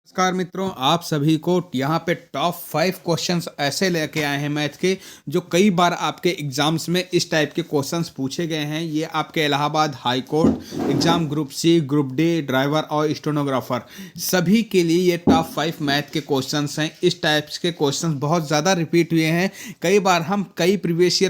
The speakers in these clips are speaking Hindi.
नमस्कार मित्रों, आप सभी को यहाँ पे टॉप 5 क्वेश्चंस ऐसे लेके आए हैं मैथ के जो कई बार आपके एग्जाम्स में इस टाइप के क्वेश्चंस पूछे गए हैं। ये आपके Allahabad high court exam group C, group D, driver और स्टेनोग्राफर सभी के लिए ये टॉप 5 मैथ के क्वेश्चंस हैं। इस टाइप्स के क्वेश्चंस बहुत ज़्यादा रिपीट हुए हैं। कई बार हम कई प्रीवियस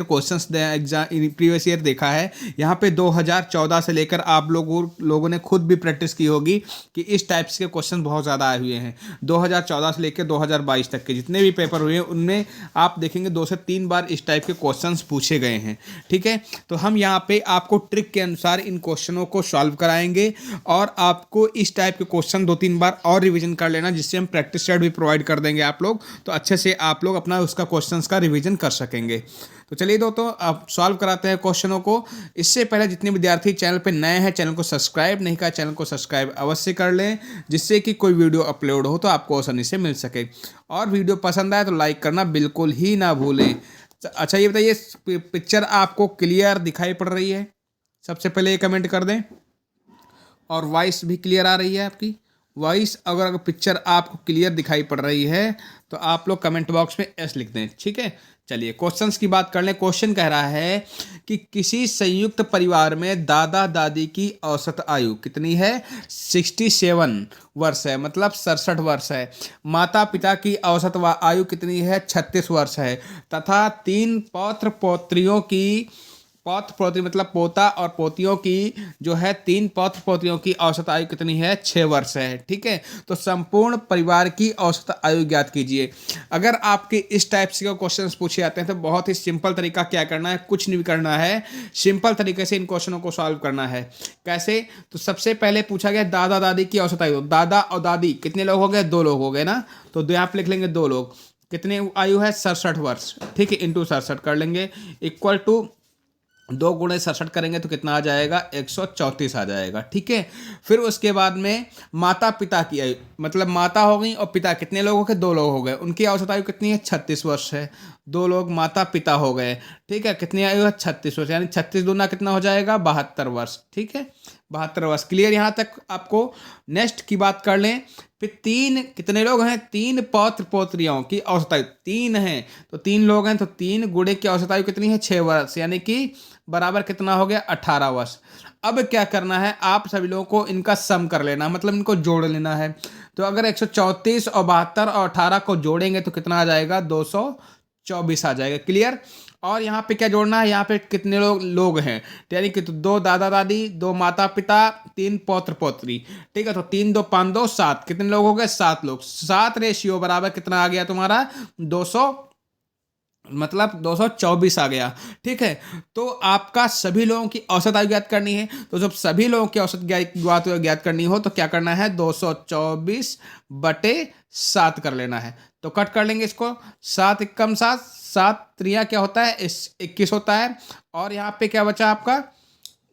ईयर देखा है। यहाँ पे 2014 से लेकर आप लोगों ने खुद भी प्रैक्टिस की होगी कि इस टाइप्स के क्वेश्चन बहुत ज़्यादा आए हुए हैं। 2014 से लेकर 2022 तक के जितने भी पेपर हुए हैं उनमें आप देखेंगे 2 से 3 बार इस टाइप के क्वेश्चंस पूछे गए हैं। ठीक है, तो हम यहाँ पे आपको ट्रिक के अनुसार इन क्वेश्चनों को सॉल्व कराएंगे और आपको इस टाइप के क्वेश्चन 2-3 बार और रिवीजन कर लेना, जिससे हम प्रैक्टिस सेट भी प्रोवाइड कर देंगे आप लोग, तो अच्छे से आप लोग अपना उसका क्वेश्चंस का रिवीजन कर सकेंगे। तो चलिए दोस्तों, अब सॉल्व कराते हैं क्वेश्चनों को। इससे पहले जितने विद्यार्थी चैनल पर नए हैं, चैनल को सब्सक्राइब नहीं किया, चैनल को सब्सक्राइब अवश्य कर लें, जिससे कि कोई वीडियो अपलोड हो तो आपको आसानी से मिल सके। और वीडियो पसंद आए तो लाइक करना बिल्कुल ही ना भूलें। अच्छा, ये बताइए, पिक्चर आपको क्लियर दिखाई पड़ रही है? सबसे पहले ये कमेंट कर दें। और वॉइस भी क्लियर आ रही है आपकी? वॉइस अगर पिक्चर आपको क्लियर दिखाई पड़ रही है तो आप लोग कमेंट बॉक्स में एस लिख दें। ठीक है, चलिए क्वेश्चंस की बात कर लें। क्वेश्चन कह रहा है कि किसी संयुक्त परिवार में दादा दादी की औसत आयु कितनी है? 67 वर्ष है, मतलब 67 वर्ष है। माता पिता की औसत आयु कितनी है? 36 वर्ष है। तथा 3 पौत्र पौत्रियों की, पौत्र पौत्री मतलब पोता और पोतियों की जो है 3 पौत्र पोतियों की औसत आयु कितनी है? 6 वर्ष है। ठीक है, तो संपूर्ण परिवार की औसत आयु ज्ञात कीजिए। अगर आपके इस टाइप से क्वेश्चंस पूछे जाते हैं तो बहुत ही सिंपल तरीका क्या करना है, कुछ नहीं करना है, सिंपल तरीके से इन क्वेश्चनों को सॉल्व करना है। कैसे? तो सबसे पहले पूछा गया दादा दादी की औसत आयु। दादा और दादी कितने लोग हो गए? 2 लोग हो गए ना, तो यहाँ पे लिख लेंगे 2 लोग। कितने आयु है? 67 वर्ष। ठीक है, इंटू 67 कर लेंगे, इक्वल टू 2 गुणे 67 करेंगे तो कितना आ जाएगा? 134 आ जाएगा। ठीक है, फिर उसके बाद में माता पिता की आयु, मतलब माता हो गई और पिता कितने लोग हो गए? 2 लोग हो गए। उनकी औसत आयु कितनी है? 36 वर्ष है। 2 लोग माता पिता हो गए। ठीक है, कितनी आयु है? 36 वर्ष, यानी 36 दूना कितना हो जाएगा? 72 वर्ष। ठीक है, 72 वर्ष। क्लियर यहाँ तक आपको? नेक्स्ट की बात कर लें। फिर 3 कितने लोग हैं? 3 पौत्र पौत्रियों की औसत आयु 3 है, तो 3 लोग हैं, तो 3 गुणे की औसत आयु कितनी है? 6 वर्ष, यानी कि बराबर कितना हो गया? 18 वर्ष। अब क्या करना है, आप सभी लोगों को इनका सम कर लेना, मतलब इनको जोड़ लेना है। तो अगर 134 और 72 और 18 को जोड़ेंगे तो कितना आ जाएगा? 224 आ जाएगा। क्लियर? और यहाँ पे क्या जोड़ना है? यहाँ पे कितने लोग हैं, यानी कि 2 दादा दादी, 2 माता पिता, 3 पौत्र पौत्री। ठीक है, तो 3 2 5 2 7, कितने लोग हो गए? 7 लोग। 7 रेशियो बराबर कितना आ गया तुम्हारा? 200, मतलब 224 आ गया। ठीक है, तो आपका सभी लोगों की औसत आयु ज्ञात करनी है। तो जब सभी लोगों की औसत ज्ञात करनी हो तो क्या करना है? 224/7 कर लेना है। तो कट कर लेंगे इसको। 7 एकम 7, 7 त्रिया क्या होता है? 21 होता है। और यहाँ पे क्या बचा आपका?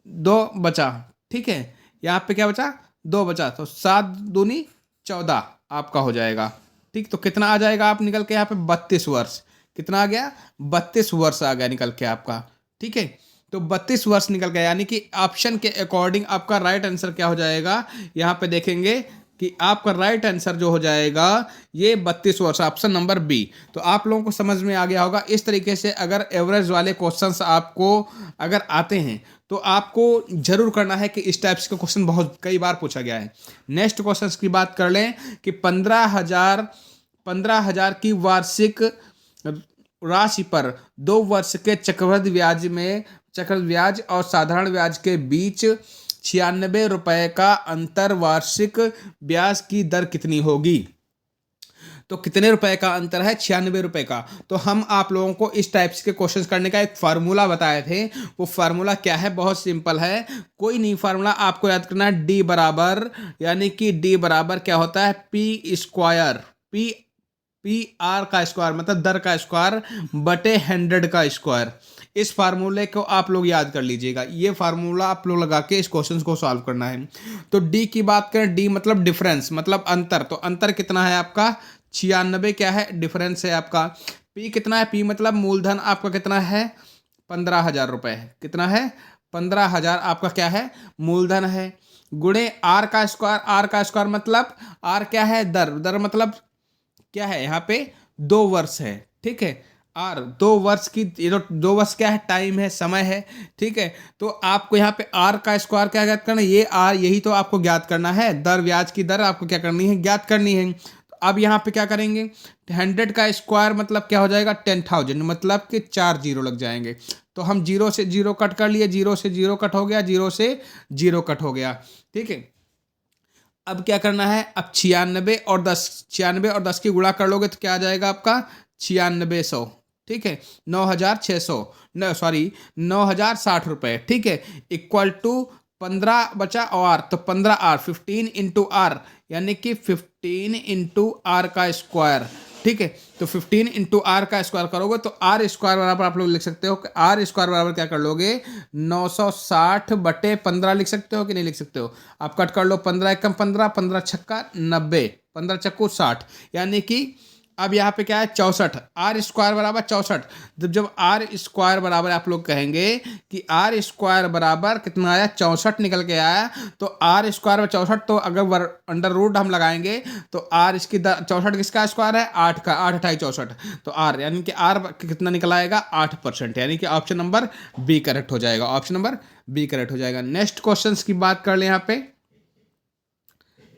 2 बचा। ठीक है, यहाँ पे क्या बचा? 2 बचा, तो 7 दूनी 14 आपका हो जाएगा। ठीक, तो कितना आ जाएगा आप निकल के यहाँ पे? 32 वर्ष। कितना आ गया? 32 वर्ष आ गया निकल के आपका। ठीक है, तो 32 वर्ष निकल गया, यानी कि ऑप्शन के अकॉर्डिंग आपका राइट आंसर क्या हो जाएगा? यहाँ पे देखेंगे कि आपका राइट आंसर जो हो जाएगा ये 32 वर्ष, ऑप्शन नंबर बी। तो आप लोगों को समझ में आ गया होगा। इस तरीके से अगर एवरेज वाले क्वेश्चंस आपको अगर आते हैं तो आपको जरूर करना है कि इस टाइप्स के क्वेश्चन बहुत कई बार पूछा गया है। नेक्स्ट क्वेश्चन की बात कर लें कि 15,000 की वार्षिक राशि पर 2 वर्ष के चक्रवृद्धि ब्याज और साधारण ब्याज के बीच 96 रुपए का अंतर, वार्षिक ब्याज की दर कितनी होगी? तो कितने रुपए का अंतर है? 96 रुपए का। तो हम आप लोगों को इस टाइप्स के क्वेश्चन करने का एक फार्मूला बताए थे। वो फार्मूला क्या है? बहुत सिंपल है, कोई नहीं फार्मूला आपको याद करना है। डी बराबर, यानी कि डी बराबर क्या होता है? पी स्क्वायर, पी आर का स्क्वायर, मतलब दर का स्क्वायर बटे 100 का स्क्वायर। इस फार्मूले को आप लोग याद कर लीजिएगा। ये फार्मूला आप लोग लगा के इस क्वेश्चन को सॉल्व करना है। तो डी की बात करें, डी मतलब डिफरेंस, मतलब अंतर। तो अंतर कितना है आपका? 96 क्या है? डिफरेंस है आपका। पी कितना है? पी मतलब मूलधन आपका कितना है? 15,000 रुपए है। कितना है? 15,000 आपका क्या है? मूलधन है। गुणे आर का स्क्वायर। आर का स्क्वायर मतलब आर क्या है, दर। दर मतलब क्या है, यहाँ पे 2 वर्ष है, ठीक है। आर 2 वर्ष की, ये तो 2 वर्ष क्या है, टाइम है, समय है, ठीक है। तो आपको यहाँ पे आर का स्क्वायर क्या ज्ञात करना है, ये आर, यही तो आपको ज्ञात करना है। दर, ब्याज की दर आपको क्या करनी है, ज्ञात करनी है। तो अब यहाँ पे क्या करेंगे, 100 का स्क्वायर मतलब क्या हो जाएगा, 10,000, मतलब कि 4 जीरो लग जाएंगे। तो हम जीरो से जीरो कट कर लिए, जीरो से जीरो कट हो गया, जीरो से जीरो कट हो गया, ठीक है। अब क्या करना है, अब 96 और 10 की गुणा कर लोगे तो क्या आ जाएगा आपका, 9600, ठीक है। 9,600, न सॉरी 9,060 रुपये, ठीक है। इक्वल टू 15 बचा और, तो 15 आर, 15 × आर, यानी कि 15 × आर का स्क्वायर, ठीक है। तो 15 × आर का स्क्वायर करोगे तो आर स्क्वायर बराबर आप लोग लिख सकते हो कि आर स्क्वायर बराबर क्या कर लोगे, 960/15 लिख सकते हो कि नहीं लिख सकते हो। आप कट कर लो, 15 एकम 15, 15 छक्का 90, 15 चक्कू 60, यानी कि अब यहाँ पे क्या है, 64। आर स्क्वायर बराबर 64। जब आर स्क्वायर बराबर आप लोग कहेंगे कि आर स्क्वायर बराबर कितना आया, 64 निकल के आया, तो आर स्क्वायर में 64, तो अगर अंडर रूट हम लगाएंगे तो आर इसकी 64 किसका स्क्वायर है, 8 का, 8 अठाई 64, तो आर यानी कि आर कितना निकल आएगा, 8%, यानी कि ऑप्शन नंबर बी करेक्ट हो जाएगा। ऑप्शन नंबर बी करेक्ट हो जाएगा। नेक्स्ट क्वेश्चन की बात कर ले यहाँ पे।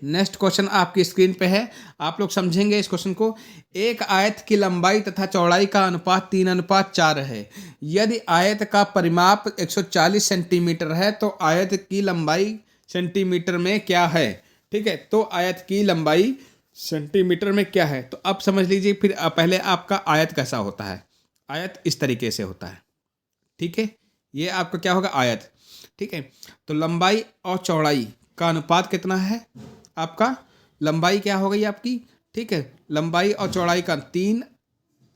नेक्स्ट क्वेश्चन आपकी स्क्रीन पे है, आप लोग समझेंगे इस क्वेश्चन को। एक आयत की लंबाई तथा चौड़ाई का अनुपात 3:4 है। यदि आयत का परिमाप 140 सेंटीमीटर है तो आयत की लंबाई सेंटीमीटर में क्या है, ठीक है। तो आयत की लंबाई सेंटीमीटर में क्या है, तो अब समझ लीजिए। फिर पहले आपका आयत कैसा होता है, आयत इस तरीके से होता है, ठीक है। ये आपका क्या होगा, आयत, ठीक है। तो लंबाई और चौड़ाई का अनुपात कितना है आपका, लंबाई क्या हो गई आपकी, ठीक है। लंबाई और चौड़ाई का 3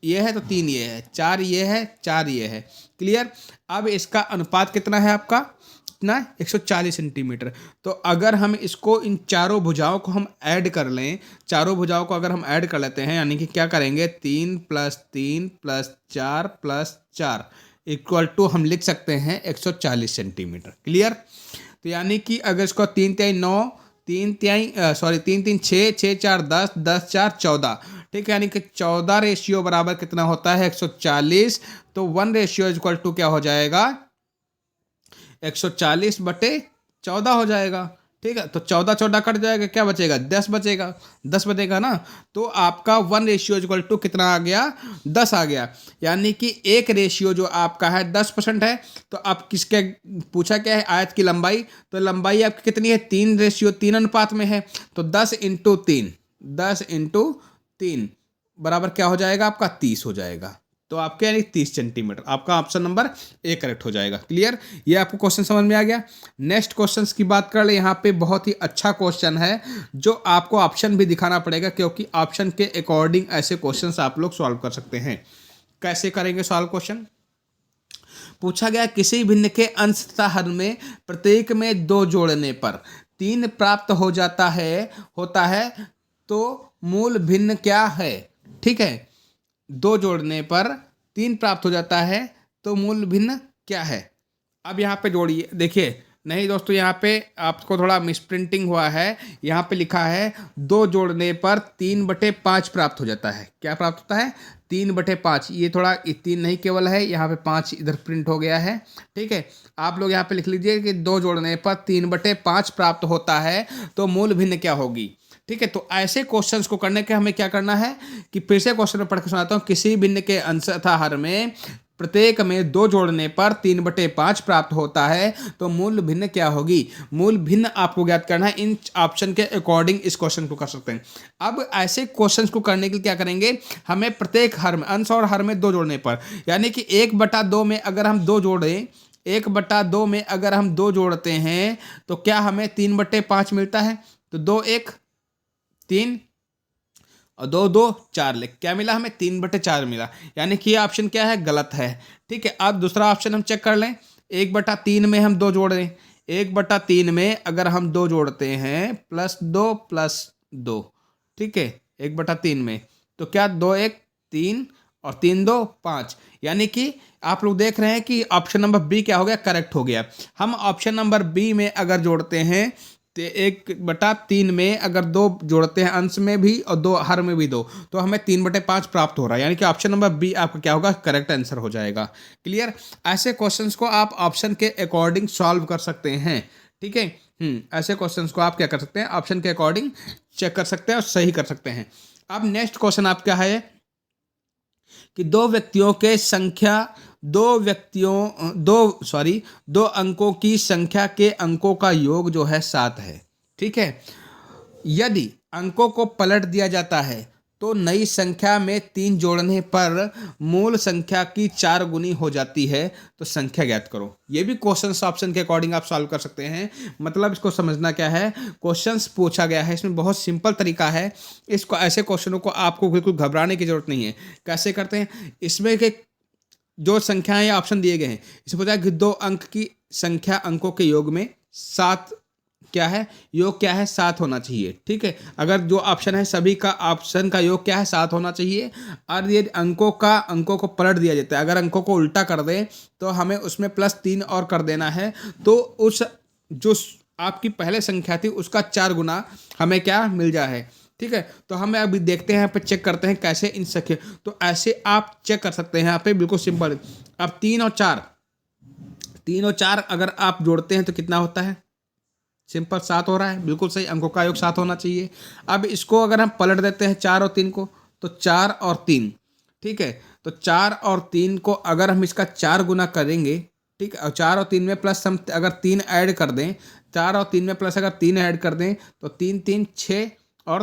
ये है तो 3 ये है, 4 ये है, 4 ये है, क्लियर। अब इसका अनुपात कितना है आपका, कितना, 140 सेंटीमीटर। तो अगर हम इसको, इन चारों भुजाओं को हम ऐड कर लें, चारों भुजाओं को अगर हम ऐड कर लेते हैं, यानी कि क्या करेंगे, 3 + 3 + 4 + 4 इक्वल टू हम लिख सकते हैं 140 सेंटीमीटर, क्लियर। तो यानी कि अगर इसको 3 × 9, 3 × 3 6, 6 × 4 10, 10 × 4 14, ठीक है। यानी कि 14 रेशियो बराबर कितना होता है, 140। तो 1 रेशियो इक्वल टू क्या हो जाएगा, 140/14 हो जाएगा, ठीक है। तो 14 14 कट जाएगा, क्या बचेगा, 10 बचेगा, 10 बचेगा ना। तो आपका 1 रेशियो इक्वल टू कितना आ गया, 10 आ गया। यानी कि एक रेशियो जो आपका है 10% है। तो आप किसके पूछा क्या है, आयत की लंबाई, तो लंबाई आपकी कितनी है, 3:3 अनुपात में है। तो 10 × 3 बराबर क्या हो जाएगा आपका, 30 हो जाएगा। तो आपके यानी 30 सेंटीमीटर, आपका ऑप्शन नंबर ए करेक्ट हो जाएगा, क्लियर। ये आपको क्वेश्चन समझ में आ गया। नेक्स्ट क्वेश्चन की बात कर ले, यहाँ पे बहुत ही अच्छा क्वेश्चन है, जो आपको ऑप्शन भी दिखाना पड़ेगा, क्योंकि ऑप्शन के अकॉर्डिंग ऐसे क्वेश्चंस आप लोग सॉल्व कर सकते हैं। कैसे करेंगे सॉल्व क्वेश्चन, पूछा गया किसी भिन्न के अंश तथा हर में प्रत्येक में 2 जोड़ने पर 3 प्राप्त हो जाता है, होता है, तो मूल भिन्न क्या है, ठीक है। 2 जोड़ने पर 3 प्राप्त हो जाता है, तो मूल भिन्न क्या है। अब यहाँ पे जोड़िए, देखिए, नहीं दोस्तों, यहाँ पे आपको थोड़ा मिसप्रिंटिंग हुआ है। यहाँ पे लिखा है 2 जोड़ने पर 3/5 प्राप्त हो जाता है। क्या प्राप्त होता है, 3/5। ये थोड़ा 3 नहीं केवल है, यहाँ पे 5 इधर प्रिंट हो गया है, ठीक है। आप लोग यहाँ पे लिख लीजिए कि 2 जोड़ने पर 3/5 प्राप्त होता है, तो मूल भिन्न क्या होगी, ठीक है। तो ऐसे क्वेश्चंस को करने के हमें क्या करना है, कि फिर से क्वेश्चन में पढ़ के सुनाता हूँ। किसी भिन्न के अंश तथा हर में प्रत्येक में 2 जोड़ने पर 3/5 प्राप्त होता है, तो मूल भिन्न क्या होगी। मूल भिन्न आपको ज्ञात करना है। इन ऑप्शन के अकॉर्डिंग इस क्वेश्चन को कर सकते हैं। अब ऐसे क्वेश्चंस को करने के लिए क्या करेंगे, हमें प्रत्येक हर में, अंश और हर में 2 जोड़ने पर, यानी कि 1/2 में अगर हम 2 जोड़ें, 1/2 में अगर हम 2 जोड़ते हैं, तो क्या हमें 3/5 मिलता है। तो 2 1 3 और 2 2 4, क्या मिला हमें, 3/4 मिला। यानी कि ये ऑप्शन क्या है, गलत है, ठीक है। अब दूसरा ऑप्शन हम चेक कर लें। 1/3 में हम 2 जोड़ रहे हैं, 1/3 में अगर हम 2 जोड़ते हैं, +2 +2, ठीक है, 1/3 में, तो क्या 2 1 3 और 3 2 5, यानी कि आप लोग देख रहे हैं कि ऑप्शन नंबर बी क्या हो गया, करेक्ट हो गया। हम ऑप्शन नंबर बी में अगर जोड़ते हैं 1/3 में अगर 2 जोड़ते हैं अंश में भी और 2 हर में भी 2, तो हमें 3/5 प्राप्त हो रहा है, यानी कि ऑप्शन नंबर बी आपका क्या होगा, करेक्ट आंसर हो जाएगा। क्लियर। ऐसे क्वेश्चंस को आप ऑप्शन के अकॉर्डिंग सॉल्व कर सकते हैं, ठीक है। ऐसे क्वेश्चंस को आप क्या कर सकते हैं, ऑप्शन के अकॉर्डिंग चेक कर सकते हैं और सही कर सकते हैं। अब नेक्स्ट क्वेश्चन आपका है कि दो अंकों की संख्या के अंकों का योग जो है 7 है, ठीक है। यदि अंकों को पलट दिया जाता है तो नई संख्या में 3 जोड़ने पर मूल संख्या की 4 गुनी हो जाती है, तो संख्या ज्ञात करो। ये भी क्वेश्चन ऑप्शन के अकॉर्डिंग आप सॉल्व कर सकते हैं। मतलब इसको समझना क्या है, क्वेश्चंस पूछा गया है, इसमें बहुत सिंपल तरीका है। इसको ऐसे क्वेश्चनों को आपको बिल्कुल घबराने की जरूरत नहीं है। कैसे करते हैं, इसमें के जो संख्याएं या ऑप्शन दिए गए हैं, इसमें पूछा कि 2 अंक की संख्या अंकों के योग में 7 क्या है, योग क्या है, 7 होना चाहिए, ठीक है। अगर जो ऑप्शन है सभी का ऑप्शन का योग क्या है, 7 होना चाहिए। और ये अंकों को पलट दिया जाता है, अगर अंकों को उल्टा कर दें तो हमें उसमें +3 और कर देना है, तो उस जो आपकी पहले संख्या थी उसका 4 गुना हमें क्या मिल जाए, ठीक है। तो हमें अभी देखते हैं, यहाँ पे चेक करते हैं कैसे इन सके। तो ऐसे आप चेक कर सकते हैं, यहाँ पे बिल्कुल सिंपल। अब 3 और 4 अगर आप जोड़ते हैं तो कितना होता है, सिंपल 7 हो रहा है, बिल्कुल सही। अंकों का योग 7 होना चाहिए। अब इसको अगर हम पलट देते हैं 4 और 3 को, तो 4 और 3, ठीक है। तो 4 और 3 को अगर हम इसका 4 गुना करेंगे, ठीक है, और 4 और 3 में प्लस हम अगर 3 ऐड कर दें, 4 और 3 में प्लस अगर 3 ऐड कर दें तो 3 3 6 और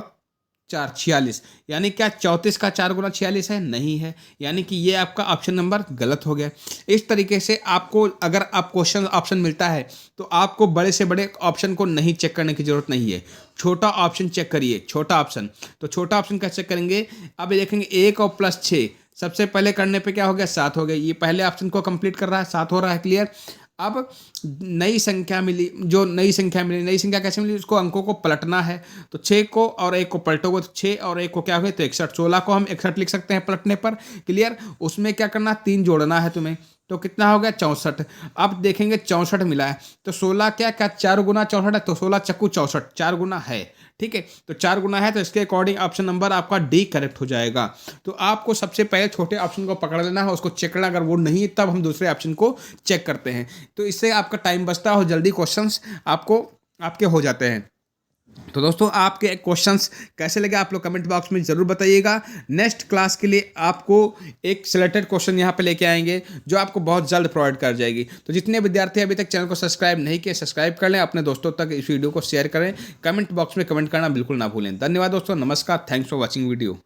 4 46, यानी क्या 34 का 4 गुना 46 है, नहीं है, यानी कि ये आपका ऑप्शन नंबर गलत हो गया। इस तरीके से आपको अगर आप क्वेश्चन ऑप्शन मिलता है तो आपको बड़े से बड़े ऑप्शन को नहीं चेक करने की जरूरत नहीं है, छोटा ऑप्शन चेक करिए, छोटा ऑप्शन। तो छोटा ऑप्शन कैसे करेंगे, अब देखेंगे 1 और +6 सबसे पहले करने पे क्या हो गया, 7 हो गया। ये पहले ऑप्शन को कंप्लीट कर रहा है, 7 हो रहा है, क्लियर। अब नई संख्या मिली, नई संख्या कैसे मिली, उसको अंकों को पलटना है। तो 6 को और 1 को पलटोगे तो 6 और 1 को क्या हुए तो 61, 16 को हम 61 लिख सकते हैं पलटने पर, क्लियर। उसमें क्या करना, 3 जोड़ना है तुम्हें, तो कितना हो गया 64। अब देखेंगे 64 मिला है, तो 16 क्या 4 गुना 64 है, तो 16 चक्कू 64 4 गुना है, ठीक है। तो 4 गुना है, तो इसके अकॉर्डिंग ऑप्शन नंबर आपका डी करेक्ट हो जाएगा। तो आपको सबसे पहले छोटे ऑप्शन को पकड़ लेना है, उसको चेक करना, अगर वो नहीं है तब हम दूसरे ऑप्शन को चेक करते हैं। तो इससे आपका टाइम बचता है और जल्दी क्वेश्चंस आपके हो जाते हैं। तो दोस्तों आपके क्वेश्चंस कैसे लगे आप लोग कमेंट बॉक्स में ज़रूर बताइएगा। नेक्स्ट क्लास के लिए आपको एक सिलेक्टेड क्वेश्चन यहाँ पे लेके आएंगे जो आपको बहुत जल्द प्रोवाइड कर जाएगी। तो जितने विद्यार्थी अभी तक चैनल को सब्सक्राइब नहीं किए, सब्सक्राइब कर लें, अपने दोस्तों तक इस वीडियो को शेयर करें, कमेंट बॉक्स में कमेंट करना बिल्कुल ना भूलें। धन्यवाद दोस्तों, नमस्कार, थैंक्स फॉर वॉचिंग वीडियो।